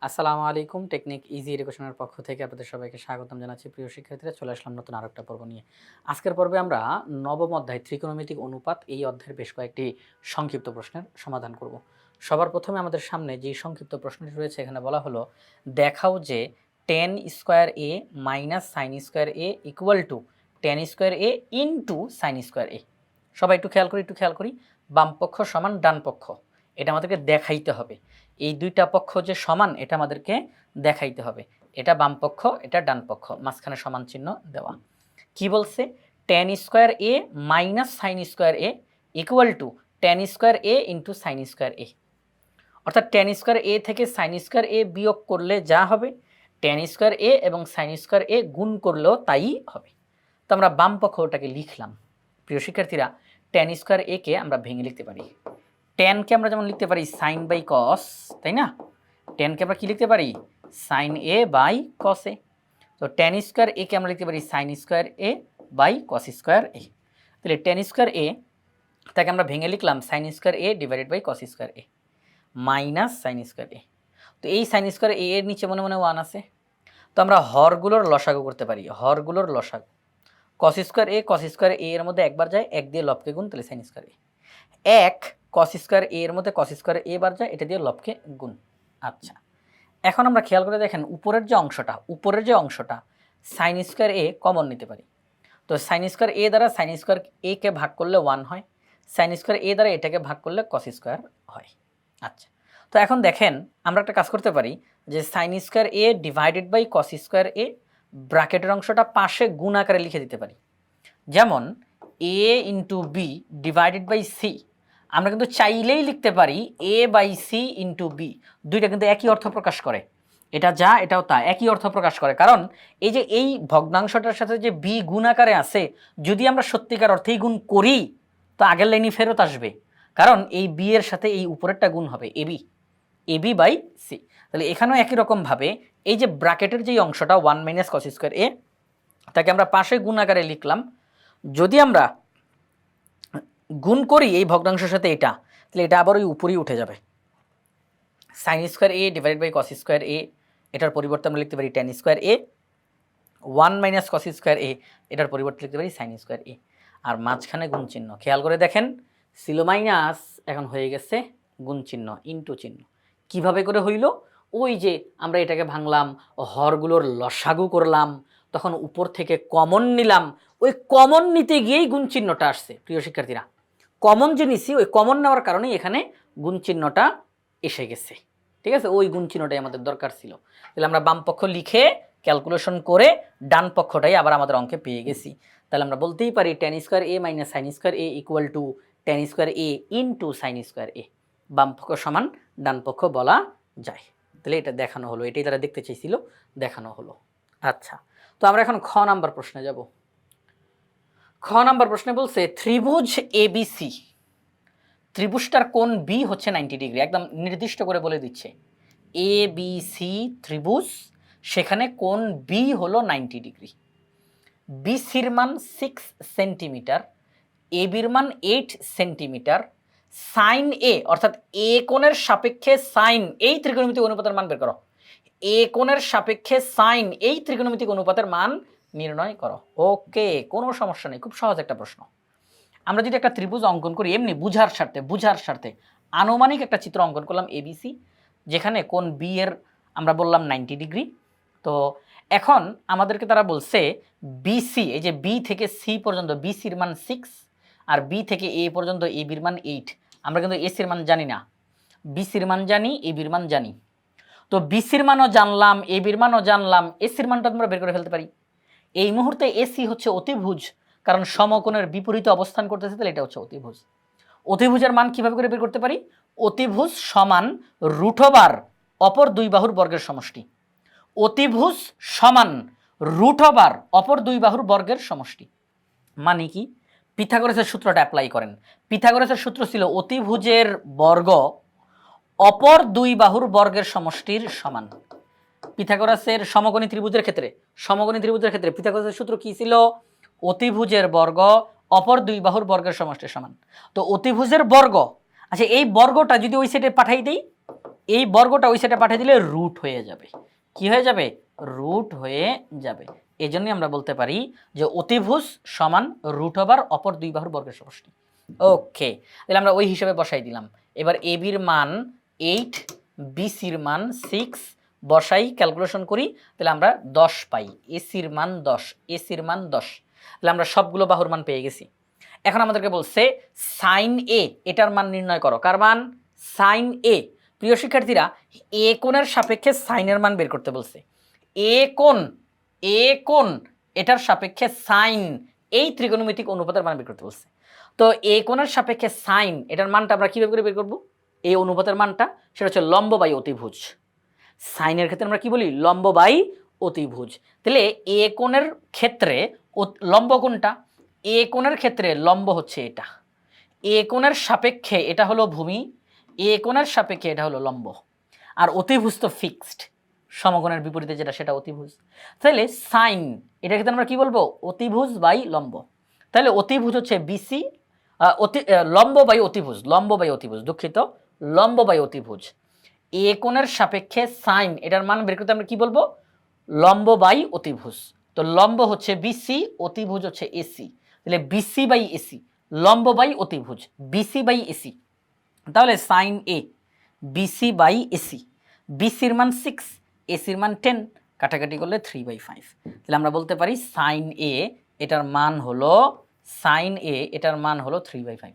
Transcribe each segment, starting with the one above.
আসসালামু আলাইকুম। Technique easy এডুকেশনের পক্ষ থেকে আপনাদের সবাইকে স্বাগতম জানাচ্ছি। প্রিয় শিক্ষার্থীরা, চলে আসলাম নতুন আরেকটা পর্ব নিয়ে। আজকের পর্বে আমরা নবম অধ্যায় ত্রিকোণমিতিক অনুপাত এই অধ্যায়ের বেশ কয়েকটি সংক্ষিপ্ত প্রশ্নের সমাধান করব। সবার প্রথমে আমাদের সামনে যে সংক্ষিপ্ত প্রশ্নটি রয়েছে, এখানে বলা হলো দেখাও যে tan square A minus sine square A equal to tan square A into sine square A. সবাই একটু খেয়াল করি, বাম পক্ষ সমান ডান পক্ষ, এটা আমাদেরকে দেখাইতে হবে। এই দুইটা পক্ষ যে সমান এটা আমাদেরকে দেখাইতে হবে। এটা বাম পক্ষ, এটা ডান পক্ষ, মাঝখানে সমান চিহ্ন দেওয়া। কি বলছে? Tan square A minus sine square A equal to tan square A into sine square A. অর্থাৎ টেন স্কোয়ার এ থেকে সাইন স্কোয়ার এ বিয়োগ করলে যা হবে, টেন স্কোয়ার এ এবং সাইন স্কোয়ার এ গুণ করলেও তাই হবে। তো আমরা বাম পক্ষ ওটাকে লিখলাম। প্রিয় শিক্ষার্থীরা, টেন স্কোয়ার এ কে আমরা ভেঙে লিখতে পারি। টেনকে আমরা যেমন লিখতে পারি সাইন বাই কস, তাই না? টেনকে আমরা কী লিখতে পারি? Sine A by cos A. তো টেন স্কোয়ার এ কে আমরা লিখতে পারি sine square A by cos square A. তাহলে টেন স্কোয়ার এ তাকে আমরা ভেঙে লিখলাম sine square A divided by cos square A minus sine square A. তো এই সাইন স্কোয়ার এ এর নিচে মনে মনে ওয়ান আছে, তো আমরা হরগুলোর লসাগু করতে পারি। হরগুলোর লসাগু কস স্কোয়ার এ এর মধ্যে একবার যায়, এক দিয়ে লবকে গুণ, তাহলে সাইন স্কোয়ার এ। এক কস স্কোয়ার এ এর মধ্যে কস স্কোয়ার এ বার যায়, এটা দিয়ে লবকে গুণ। আচ্ছা, এখন আমরা খেয়াল করে দেখেন উপরের যে অংশটা সাইন স্কোয়ার এ কমন নিতে পারি। তো সাইন স্কোয়ার এ দ্বারা সাইন স্কোয়ার এ কে ভাগ করলে 1 হয়, সাইন স্কোয়ার এ দ্বারা এটাকে ভাগ করলে কস স্কোয়ার হয়। আচ্ছা, তো এখন দেখেন আমরা একটা কাজ করতে পারি যে sine square A divided by cos square A, ব্র্যাকেটের অংশটা পাশে গুণ আকারে লিখে দিতে পারি। যেমন A into B divided by C, আমরা কিন্তু চাইলেই লিখতে পারি A by C into B. দুইটা কিন্তু একই অর্থ প্রকাশ করে, এটা যা এটাও তা, একই অর্থ প্রকাশ করে। কারণ এই যে এই ভগ্নাংশটার সাথে যে বি গুণ আকারে আছে, যদি আমরা সত্যিকার অর্থেই গুণ করি তো আগের লাইনই ফেরত আসবে, কারণ এই বি এর সাথে এই উপরেরটা গুণ হবে এবি বাই সি। তাহলে এখানেও একই রকমভাবে এই যে ব্র্যাকেটের যেই অংশটা 1 মাইনাস কস স্কোয়ার এ, তাকে আমরা পাশে গুণ আকারে লিখলাম। যদি আমরা গুণ করি এই ভগ্নাংশের সাথে এটা, তাহলে এটা আবার ওই উপরেই উঠে যাবে। Sine square A divided by cos square A, এটার পরিবর্তে আমরা লিখতে পারি tan square A. 1 minus cos square A, এটার পরিবর্তে লিখতে পারি সাইন স্কোয়ার এ। আর মাঝখানে গুণ চিহ্ন, খেয়াল করে দেখেন, ছিল মাইনাস এখন হয়ে গেছে গুণ চিহ্ন, ইন্টু চিহ্ন। কিভাবে করে হইল? ওই যে আমরা এটাকে ভাঙলাম, হরগুলোর লসাগু করলাম, তখন উপর থেকে কমন নিলাম, ওই কমন নিতে গিয়েই গুণ চিহ্নটা আসছে। প্রিয় শিক্ষার্থীরা, কমন যে নিছি, ওই কমন নেওয়ার কারণেই এখানে গুণ চিহ্নটা এসে গেছে। ঠিক আছে, ওই গুণ চিহ্নটাই আমাদের দরকার ছিল। তাহলে আমরা বাম পক্ষ লিখে ক্যালকুলেশন করে ডান পক্ষটাই আবার আমাদের অঙ্কে পেয়ে গেছি। তাহলে আমরা বলতেই পারি tan square A minus sine square A equal to tan square A into sine square A. বাম পক্ষ সমান ডান পক্ষ বলা যায়। তাহলে এটা দেখানো হলো, এটাই তারা দেখতে চেয়েছিল, দেখানো হলো। আচ্ছা, তো আমরা এখন খ নাম্বার প্রশ্নে যাব। খ নাম্বার প্রশ্নে বলছে ত্রিভুজ এবিসি, ত্রিভুজটার কোণ বি হচ্ছে 90 ডিগ্রি, একদম নির্দিষ্ট করে বলে দিচ্ছে এ বি সি ত্রিভুজ, সেখানে কোণ বি হলো 90 ডিগ্রি। বিসির মান 6 সেন্টিমিটার, এ বির মান 8 সেন্টিমিটার। সাইন এ অর্থাৎ এ কোণের সাপেক্ষে সাইন এই ত্রিকোণমিতিক অনুপাতের মান বের করো। এ কোণের সাপেক্ষে সাইন এই ত্রিকোণমিতিক অনুপাতের মান নির্ণয় করো। ওকে, কোনো সমস্যা নেই, খুব সহজ একটা প্রশ্ন। আমরা যদি একটা ত্রিভুজ অঙ্কন করি এমনি বুঝার স্বার্থে আনুমানিক একটা চিত্র অঙ্কন করলাম এবিসি, যেখানে কোণ বি এর আমরা বললাম 90 ডিগ্রি। তো এখন আমাদেরকে তারা বলছে বিসি, এই যে বি থেকে সি পর্যন্ত বিসির মান 6, আর বি থেকে এ পর্যন্ত এ বির মান 8। আমরা কিন্তু এসির মান জানি না, বিসির মান জানি, এ বির মান জানি। তো বিসির মানও জানলাম, এ বির মানও জানলাম, এসির মানটা আমরা বের করে ফেলতে পারি। এই মুহূর্তে এসি হচ্ছে অতিভুজ, কারণ সমকোণের বিপরীতে অবস্থান করতেছে, তাহলে এটা হচ্ছে অতিভুজ। অতিভুজের মান কিভাবে করে বের করতে পারি? অতিভুজ সমান রুট ওভার অপর দুই বাহুর বর্গের সমষ্টি। অতিভুজ সমান রুট ওভার অপর দুই বাহুর বর্গের সমষ্টি। মানে কি? পিথাগোরাসের সূত্রটা অ্যাপ্লাই করেন। পিথাগোরাসের সূত্র ছিল অতিভুজের বর্গ অপর দুই বাহুর বর্গের সমষ্টির সমান। পিথাগোরাসের সমকোণী ত্রিভুজের ক্ষেত্রে পিথাগোরাসের সূত্র কি ছিল? অতিভুজের বর্গ অপর দুই বাহুর বর্গের সমষ্টির সমান। তো অতিভুজের বর্গ, আচ্ছা এই বর্গটা যদি ওই সাইডে পাঠাই দেই, এই বর্গটা ওই সাইডে পাঠিয়ে দিলে রুট হয়ে যাবে। কি হয়ে যাবে? রুট হয়ে যাবে। এই জন্যই আমরা বলতে পারি যে অতিভুজ সমান রুট ওভার অপর দুই বাহুর বর্গের সমষ্টি। ওকে, তাহলে আমরা ওই হিসাবে বসাই দিলাম। এবার এ বির মান 8, বিসির মান 6 বসাই, ক্যালকুলেশন করি, তাহলে আমরা 10 পাই। এসির মান 10, এসির মান 10, তাহলে আমরা সবগুলো বাহুর মান পেয়ে গেছি। এখন আমাদেরকে বলছে সাইন এ, এটার মান নির্ণয় করো। কার মান? সাইন এ। প্রিয় শিক্ষার্থীরা, এ কোণের সাপেক্ষে সাইনের মান বের করতে বলছে। এ কোণ, এ কোণ, এটার সাপেক্ষে সাইন, এই ত্রিকোণমিতিক অনুপাতের মান বের করতে বলছে। তো এ কোণের সাপেক্ষে সাইন, এটার মানটা আমরা কীভাবে করে বের করব? এই অনুপাতের মানটা সেটা হচ্ছে লম্ব বাই অতিভুজ। সাইনের ক্ষেত্রে আমরা কি বলি? লম্ব বাই অতিভুজ। তাহলে এ কোণের ক্ষেত্রে লম্ব কোনটা? এ কোণের ক্ষেত্রে লম্ব হচ্ছে এটা। এ কোণের সাপেক্ষে এটা হলো ভূমি, এ কোণের সাপেক্ষে এটা হলো লম্ব। আর অতিভুজ তো ফিক্সড, সমকোণের বিপরীতে যেটা সেটা অতিভুজ। তাহলে সাইন, এটার ক্ষেত্রে আমরা কি বলবো? অতিভুজ বাই লম্ব। তাহলে অতিভুজ হচ্ছে বিসি, লম্ব বাই অতিভুজ, লম্ব বাই অতিভুজ, দুঃখিত, লম্ব বাই অতিভুজ। এ কোণের সাপেক্ষে সাইন, এটার মান বের করতে আমরা কি বলবো? লম্ব বাই অতিভুজ। তো লম্ব হচ্ছে বিসি, অতিভুজ হচ্ছে এসি, তাহলে বিসি বাই এসি, লম্ব বাই অতিভুজ, বিসি বাই এসি। তাহলে sine A BC by AC, বিসির মান 6, এসির মান 10, কাটাকাটি করলে 3/5। তাহলে আমরা বলতে পারি সাইন এ, এটার মান হলো, সাইন এ এটার মান হলো 3/5,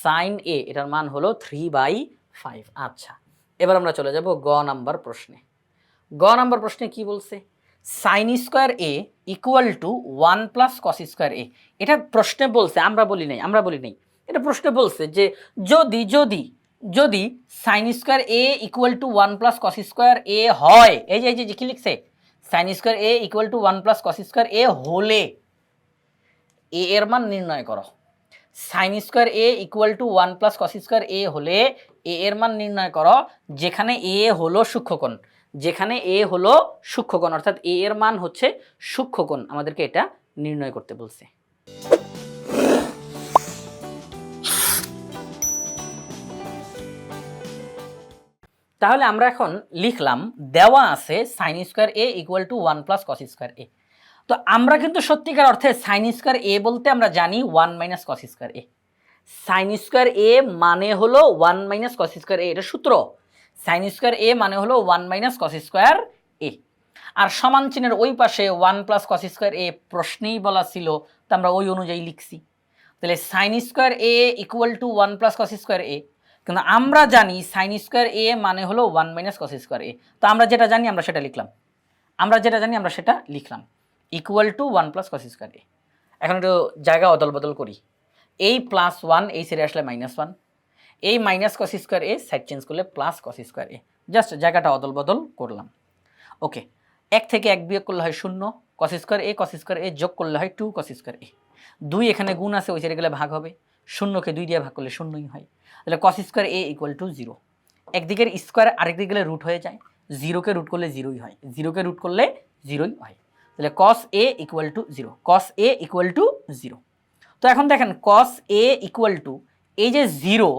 সাইন এ এটার মান হলো 3/5। আচ্ছা, এবার আমরা চলে যাব গ নাম্বার প্রশ্নে। গ নাম্বার প্রশ্নে কি বলছে? Sine square A equal to 1 plus cos square A. এটা প্রশ্নে বলছে, আমরা বলি নাই, এটা প্রশ্নে বলছে যে যদি যদি যদি sine square A equal to 1 plus cos square A হয়, এই যে কি লিখছে? Sine square A equal to 1 plus cos square A হলে এ এর মান নির্ণয় করো। Sine square A equal to 1 plus cos square A হলে এ এর মান নির্ণয় করো, যেখানে এ হলো সূক্ষ্মকোণ, যেখানে এ হলো সূক্ষ্মকোণ, অর্থাৎ এ এর মান হচ্ছে সূক্ষ্মকোণ, আমাদেরকে এটা নির্ণয় করতে বলছে। তাহলে আমরা এখন লিখলাম, দেওয়া আছে sine square A equal to 1 plus cos square A. তো আমরা কিন্তু সত্যিকার অর্থে সাইন স্কোয়ার এ বলতে আমরা জানি 1 মাইনাস কস স্কোয়ার এ। সাইন স্কোয়ার এ মানে হলো 1 মাইনাস কস স্কোয়ার এ, এটা সূত্র। সাইন স্কোয়ার এ মানে হলো 1 মাইনাস কস স্কোয়ার এ। আর সমান চিহ্নের ওই পাশে 1 প্লাস কস স্কোয়ার এ প্রশ্নেই বলা ছিল, তো আমরা ওই অনুযায়ী লিখছি। তাহলে sine square A equal to 1 plus cos square A, কিন্তু আমরা জানি সাইন স্কোয়ার এ মানে হলো 1 মাইনাস কস স্কোয়ার এ। তো আমরা যেটা জানি আমরা সেটা লিখলাম, equal to 1 plus cos square A. এখন একটু জায়গা অদল বদল করি। এই প্লাস 1 এই সাইডে আসলে -1, এই মাইনাস কস স্কোয়ার এ সাইড চেঞ্জ করলে প্লাস কস স্কোয়ার এ, জাস্ট জায়গাটা অদল বদল করলাম। ওকে, 1 থেকে 1 বিয়োগ করলে হয় 0, কস স্কোয়ার এ যোগ করলে হয় 2 কস স্কোয়ার এ। 2 এখানে গুণ আছে, ওই সাইডে গেলে ভাগ হবে, 0কে 2 দিয়ে ভাগ করলে 0ই হয়। তাহলে cos square A equal to 0। একদিকের স্কোয়ার আরেকদিকে গেলে রুট হয়ে যায়, 0কে রুট করলে 0ই হয়, 0কে রুট করলে 0ই হয়। তাহলে cos A equal to 0, cos A equal to 0। তো এখন দেখেন কস এ ইকুয়াল টু, এই যে 0,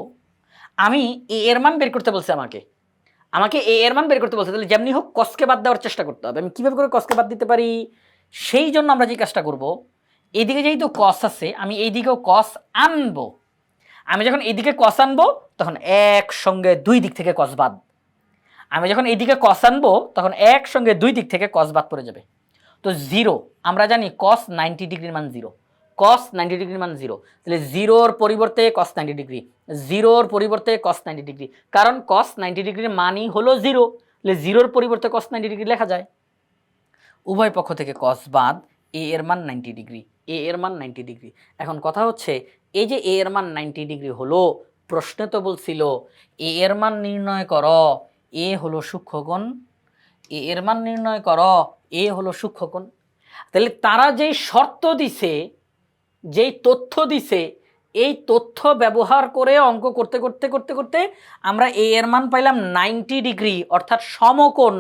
আমি এ এর মান বের করতে বলছে, আমাকে এ এর মান বের করতে বলছে। তাহলে যেমনি হোক কসকে বাদ দেওয়ার চেষ্টা করতে হবে। আমি কীভাবে করে কসকে বাদ দিতে পারি? সেই জন্য আমরা যে কাজটা করব, এইদিকে যেহেতু কস আছে, আমি এইদিকেও কস আনবো। আমি যখন এইদিকে কস আনবো তখন একসঙ্গে 2 দিক থেকে কস বাদ। আমি যখন এইদিকে কস আনবো তখন একসঙ্গে 2 দিক থেকে কস বাদ পড়ে যাবে। তো 0, আমরা জানি কস 90 ডিগ্রির মান 0, কস 90 ডিগ্রির মান 0। তাহলে 0-র পরিবর্তে কস 90 ডিগ্রি, 0-র পরিবর্তে কস 90 ডিগ্রি, কারণ কস 90 ডিগ্রির মানই হলো 0। তাহলে 0-র পরিবর্তে কস 90 ডিগ্রি লেখা যায়। উভয় পক্ষ থেকে কস বাদ, এ এর মান 90 ডিগ্রি, এ এর মান 90 ডিগ্রি। এখন কথা হচ্ছে, এই যে এ এর মান 90 ডিগ্রি হলো, প্রশ্নে তো বলছিল এ এর মান নির্ণয় করো, এ হলো সূক্ষ্মকোণ, এ এর মান নির্ণয় করো, এ হলো সূক্ষ্মকোণ। তাহলে তারা যেই শর্ত দিছে, যেই তথ্য দিছে, এই তথ্য ব্যবহার করে অঙ্ক করতে করতে করতে করতে আমরা এ এর মান পাইলাম 90 ডিগ্রি, অর্থাৎ সমকোণ।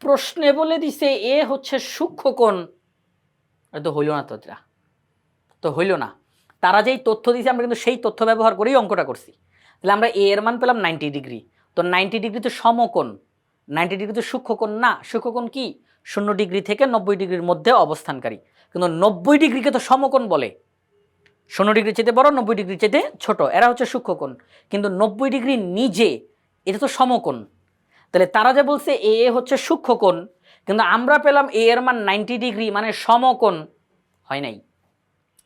প্রশ্নে বলে দিছে এ হচ্ছে সূক্ষ্মকোণ, তো হইল না, তো হইল না। তারা যেই তথ্য দিছে আমরা কিন্তু সেই তথ্য ব্যবহার করেই অঙ্কটা করছি। তাহলে আমরা এ এর মান পেলাম 90 ডিগ্রি। তো 90 ডিগ্রি তো সমকোণ, 90 ডিগ্রি তো সূক্ষ্মকোণ না। সূক্ষ্মকোণ কি? 0 ডিগ্রি থেকে 90 ডিগ্রির মধ্যে অবস্থানকারী। কিন্তু 90 ডিগ্রিকে তো সমকোণ বলে। 0 ডিগ্রি চাইতে বড়, 90 ডিগ্রি চাইতে ছোট, এরা হচ্ছে সূক্ষ্মকোণ। কিন্তু 90 ডিগ্রি নিজে এটা তো সমকোণ। তাহলে তারা যে বলছে এ হচ্ছে সূক্ষ্মকোণ, কিন্তু আমরা পেলাম এ এর মান 90 ডিগ্রি মানে সমকোণ, হয় নাই,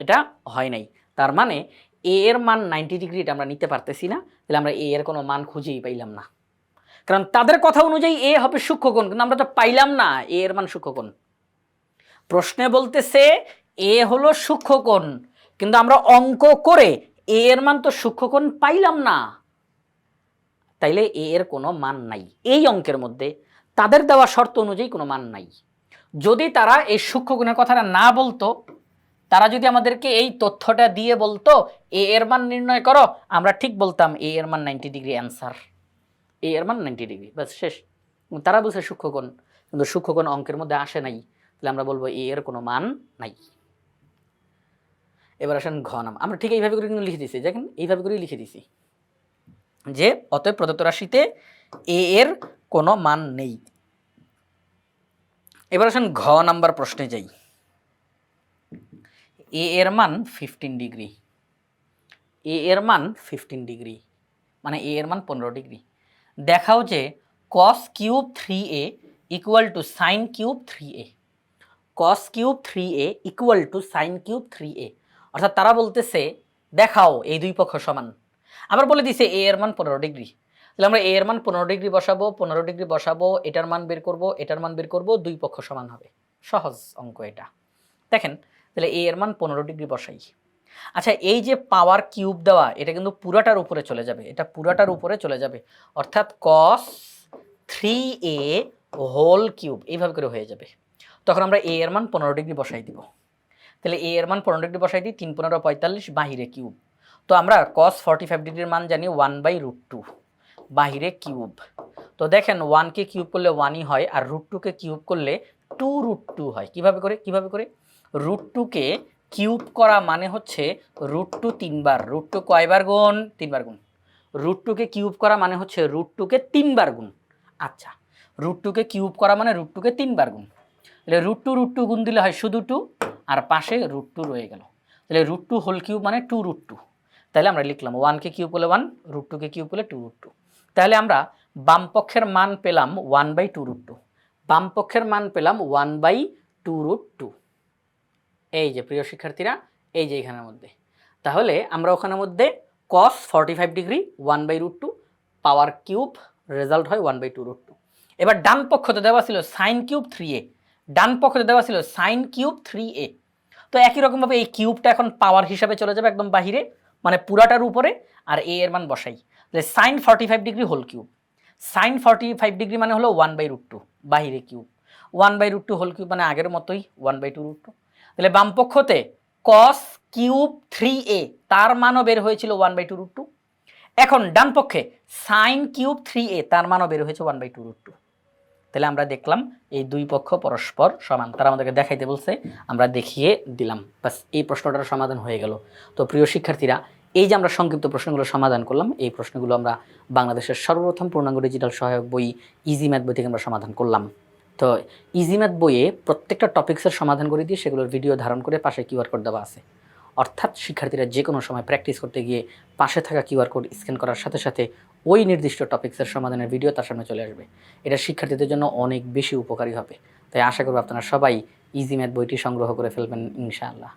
এটা হয় নাই। তার মানে এ এর মান 90 ডিগ্রি এটা আমরা নিতে পারতেছি না। তাহলে আমরা এ এর কোনো মান খুঁজেই পাইলাম না, কারণ তাদের কথা অনুযায়ী এ হবে সূক্ষ্মকোণ, কিন্তু আমরা তো পাইলাম না এ এর মান সূক্ষ্মকোণ। প্রশ্নে বলতেছে এ হলো সূক্ষ্মকোণ, কিন্তু আমরা অঙ্ক করে এ এর মান তো সূক্ষ্মকোণ পাইলাম না, তাইলে এ এর কোনো মান নাই। এই অঙ্কের মধ্যে তাদের দেওয়া শর্ত অনুযায়ী কোনো মান নাই। যদি তারা এই সূক্ষ্মকোণের কথাটা না বলতো, তারা যদি আমাদেরকে এই তথ্যটা দিয়ে বলতো এ এর মান নির্ণয় করো, আমরা ঠিক বলতাম এ এর মান 90 ডিগ্রি অ্যান্সার, এ এর মান 90 ডিগ্রি, বাস শেষ। তারা বলছে সূক্ষ্মকোণ, কিন্তু সূক্ষ্মকোণ অঙ্কের মধ্যে আসে নাই, তাহলে আমরা বলবো এ এর কোনো মান নাই। এবার আসেন ঘ নাম। আমরা ঠিক এইভাবে করে কিন্তু লিখে দিছি, দেখেন এইভাবে করেই লিখে দিছি যে অতএব প্রদত্ত রাশিতে এ এর কোনো মান নেই। এবার আসেন ঘ নাম্বার প্রশ্নে যাই। এ এর মান 15 ডিগ্রি, এ এর মান 15 ডিগ্রি মানে এ এর মান 15 ডিগ্রি। দেখাও যে cos cube 3a equal to sine cube 3a, cos cube 3a equal to sine cube 3a। অর্থাৎ তারা বলতেছে দেখাও এই দুই পক্ষ সমান। আবার বলে দিছে এ এর মান 15 ডিগ্রি, তাহলে আমরা এ এর মান 15 ডিগ্রি বসাবো, 15 ডিগ্রি বসাবো, এটার মান বের করব, এটার মান বের করব, দুই পক্ষ সমান হবে। সহজ অঙ্ক এটা। দেখেন তাহলে এ এর মান 15 ডিগ্রি বসাই। আচ্ছা, এই যে পাওয়ার কিউব দেওয়া, এটা কিন্তু পুরাটার উপরে চলে যাবে, এটা পুরাটার উপরে চলে যাবে, অর্থাৎ cos 3a হোল কিউব এইভাবে করে হয়ে যাবে। তখন আমরা এ এর মান 15 ডিগ্রি বসাই দিব। তাহলে এ এর মান 15 ডিগ্রি বসাই দিই, 3 15 45, বাহিরে কিউব। তো আমরা cos 45 ডিগ্রির মান জানি 1/√2, বাহিরে কিউব। তো দেখেন 1কে কিউব করলে 1ই হয়, আর √2কে কিউব করলে 2√2 হয়। কিভাবে করে √2কে কিউব করা মানে হচ্ছে √2 3বার, √2 কয়বার গুণ? 3বার গুণ। √2কে কিউব করা মানে হচ্ছে √2কে 3বার গুণ। আচ্ছা, √2কে কিউব করা মানে √2কে 3বার গুণ। তাহলে √2 গুণ দিলে হয় শুধু 2, আর পাশে √2 রয়ে গেল। তাহলে √2 হোল কিউব মানে 2√2। তাহলে আমরা লিখলাম 1কে কিউব করলে 1, √2কে কিউব করলে 2√2। তাহলে আমরা বাম পক্ষের মান পেলাম 1/2√2, বাম পক্ষের মান পেলাম 1/2√2। এই যে প্রিয় শিক্ষার্থীরা, এই যে এখানের মধ্যে, তাহলে আমরা ওখানের মধ্যে cos 45 degree 1/√2, power cube, result হয় 1/2√2। এবার ডান পক্ষতে দেওয়া ছিল সাইন কিউব 3a, ডান পক্ষতে দেওয়া ছিল সাইন কিউব 3a। তো একই রকমভাবে এই কিউবটা এখন পাওয়ার হিসাবে চলে যাবে একদম বাহিরে, মানে পুরাটার উপরে, আর এ এর মান বসাই। তাহলে sine 45 degree whole cube, sine 45 degree মানে হলো 1/√2, বাহিরে কিউব, 1/√2 হোল কিউব মানে আগের মতোই 1/2√2। তাহলে বাম পক্ষতে cos কিউব 3a তার মানও বের হয়েছিল 1/2√2। এখন ডান পক্ষে সাইন কিউব 3a তার মানও বের হয়েছে 1/2√2। তাহলে আমরা দেখলাম এই দুই পক্ষ পরস্পর সমান, তারা আমাদেরকে দেখাইতে বলছে, আমরা দেখিয়ে দিলাম, বাস এই প্রশ্নটার সমাধান হয়ে গেল। তো প্রিয় শিক্ষার্থীরা, এই যে আমরা সংক্ষিপ্ত প্রশ্নগুলো সমাধান করলাম, এই প্রশ্নগুলো আমরা বাংলাদেশের সর্বপ্রথম পূর্ণাঙ্গ ডিজিটাল সহায়ক বই ইজি ম্যাথ বই থেকে আমরা সমাধান করলাম। তো ইজি ম্যাথ বইয়ে প্রত্যেকটা টপিক্সের সমাধান করে দিয়ে সেগুলোর ভিডিও ধারণ করে পাশে কিউআর কোড দেওয়া আছে। অর্থাৎ শিক্ষার্থীরা যে কোনো সময় প্র্যাকটিস করতে গিয়ে পাশে থাকা কিউআর কোড স্ক্যান করার সাথে সাথে ওই নির্দিষ্ট টপিক্সের সমাধানের ভিডিও তার সামনে চলে আসবে। এটা শিক্ষার্থীদের জন্য অনেক বেশি উপকারী হবে। তাই আশা করব আপনারা সবাই ইজি ম্যাথ বইটি সংগ্রহ করে ফেলবেন ইনশাআল্লাহ।